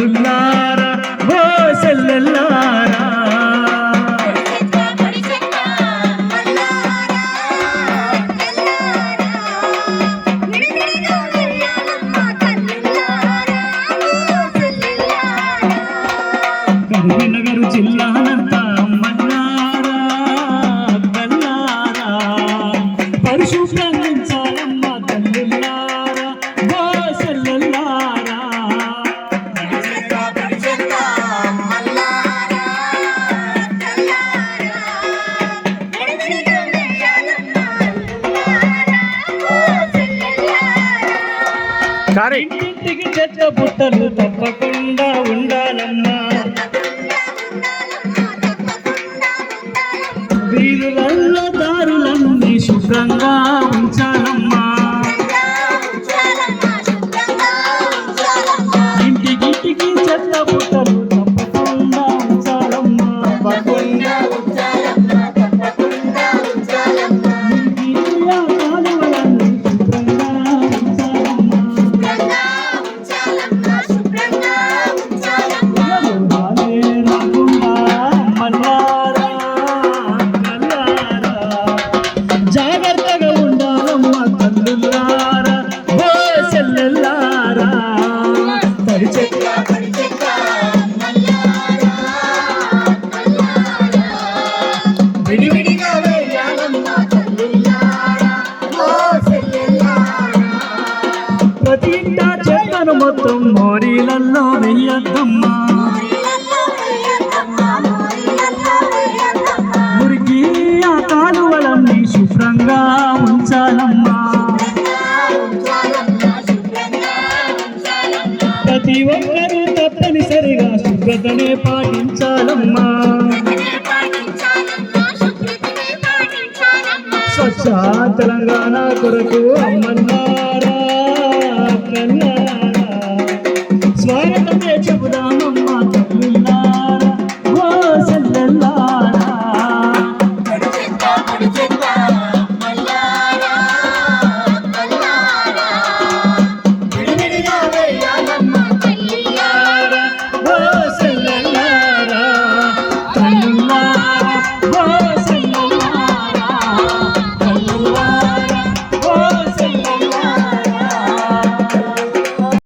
తల్లుల్లారా ఓ చెల్లెల్లారా కరీంనగర్ జిల్లానంతా అమ్మల్లారా అక్కల్లారా పరిశుభ్రంచాలమ్మ తల్లుల్లారా ఓ చెల్లెల్లారా ఇంటింటికి చెత్త బుట్టలు తప్పకుండా ఉండాలమ్మా వీధులలో దారులన్నీ శుభ్రంగా ఉంచాలమ్మా ఇంటికింటికి చెత్త బుట్టలు తప్పకుండా ఉంచాలమ్మా జాగ్రత్తగా ఉండాలమ్మ తల్లులారా ఓ చెల్లెల్లారా విడివిడిగా వేయాలమ్మ తల్లులారా ఓ చెల్లెల్లారా ప్రతి ఇంటా చెత్తను మొత్తం మోరీలల్లో వెయ్యద్దమ్మా మురికి ఆ కాలువలన్నీ శుభ్రంగా ఉంచాలమ్మా ప్రతి ఒక్కరూ తప్పనిసరిగా శుభ్రతనే పాటించాలమ్మా స్వచ్ఛ తెలంగాణ కొరకు అమ్మన్నారా కన్నా